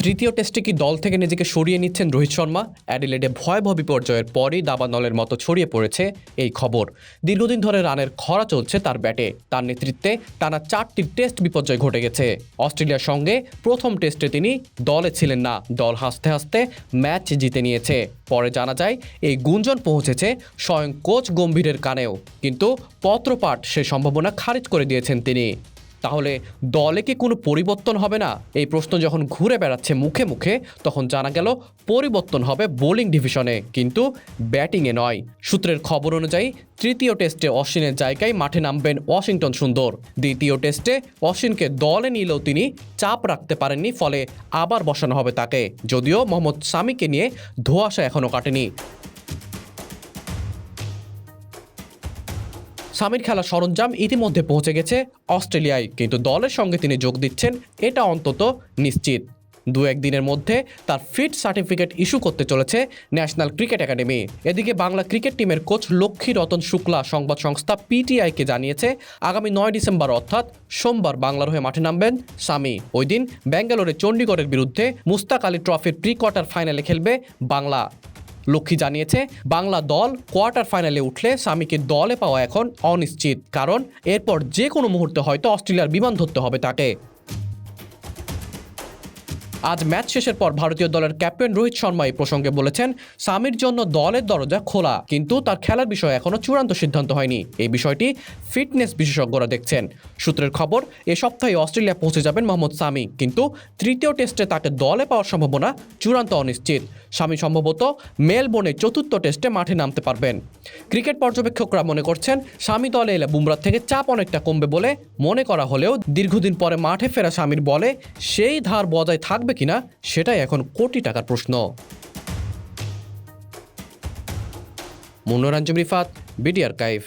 তৃতীয় টেস্টে কি দল থেকে নিজেকে সরিয়ে নিচ্ছেন রোহিত শর্মা? অ্যাডিলেডে ভয়াবহ বিপর্যয়ের পরই দাবানলের মতো ছড়িয়ে পড়েছে এই খবর। দীর্ঘদিন ধরে রানের খরা চলছে তার ব্যাটে। তার নেতৃত্বে টানা 4টি টেস্ট বিপর্যয় ঘটে গেছে। অস্ট্রেলিয়ার সঙ্গে প্রথম টেস্টে তিনি দলে ছিলেন না। দল হাসতে হাসতে ম্যাচ জিতে নিয়েছে। পরে জানা যায় এই গুঞ্জন পৌঁছেছে স্বয়ং কোচ গম্ভীরের কানেও, কিন্তু পত্রপাঠ সে সম্ভাবনা খারিজ করে দিয়েছেন তিনি। তাহলে দলে কি কোনো পরিবর্তন হবে না? এই প্রশ্ন যখন ঘুরে বেড়াচ্ছে মুখে মুখে, তখন জানা গেল পরিবর্তন হবে বোলিং ডিভিশনে, কিন্তু ব্যাটিংয়ে নয়। সূত্রের খবর অনুযায়ী তৃতীয় টেস্টে অশ্বিনের জায়গায় মাঠে নামবেন ওয়াশিংটন সুন্দর। দ্বিতীয় টেস্টে অশ্বিনকে দলে নিলেও তিনি চাপ রাখতে পারেননি, ফলে আবার বসানো হবে তাকে। যদিও মোহাম্মদ সামিকে নিয়ে ধোঁয়াশা এখনও কাটেনি। সামির খেলা সরঞ্জাম ইতিমধ্যে পৌঁছে গেছে অস্ট্রেলিয়ায়, কিন্তু দলের সঙ্গে তিনি যোগ দিচ্ছেন এটা অন্তত নিশ্চিত। 2-1 দিনের মধ্যে তার ফিট সার্টিফিকেট ইস্যু করতে চলেছে ন্যাশনাল ক্রিকেট একাডেমি। এদিকে বাংলা ক্রিকেট টিমের কোচ লক্ষ্মী রতন শুক্লা সংবাদ সংস্থা পিটিআইকে জানিয়েছে, আগামী 9 ডিসেম্বর অর্থাৎ সোমবার বাংলার হয়ে মাঠে নামবেন সামি। ওই দিন ব্যাঙ্গালোরে চণ্ডীগড়ের বিরুদ্ধে মুস্তাক আলী ট্রফির প্রি কোয়ার্টার ফাইনালে খেলবে বাংলা। লক্ষ্মী জানিয়েছে, বাংলা দল কোয়ার্টার ফাইনালে উঠলে সামিকে দলে পাওয়া এখন অনিশ্চিত, কারণ এরপর যে কোনো মুহূর্তে হয়তো অস্ট্রেলিয়ার বিমান ধরতে হবে তাকে। আজ ম্যাচ শেষের পর ভারতীয় দলের ক্যাপ্টেন রোহিত শর্মা এই প্রসঙ্গে বলেছেন, সামির জন্য দলের দরজা খোলা, কিন্তু তার খেলার বিষয়ে এখনও চূড়ান্ত সিদ্ধান্ত হয়নি। এই বিষয়টি ফিটনেস বিশেষজ্ঞরা দেখছেন। সূত্রের খবর, এ সপ্তাহে অস্ট্রেলিয়া পৌঁছে যাবেন মোহাম্মদ সামি, কিন্তু তৃতীয় টেস্টে তাকে দলে পাওয়ার সম্ভাবনা চূড়ান্ত অনিশ্চিত। সামি সম্ভবত মেলবোর্নে চতুর্থ টেস্টে মাঠে নামতে পারবেন। ক্রিকেট পর্যবেক্ষকরা মনে করছেন, সামি দলে এলে বুমরার থেকে চাপ অনেকটা কমবে বলে মনে করা হলেও দীর্ঘদিন পরে মাঠে ফেরা সামির বলে সেই ধার বজায় থাকবে কিনা সেটাই এখন কোটি টাকার প্রশ্ন। মুন্নুর আঞ্জুম রিফাত, বিডি আর্কাইভ।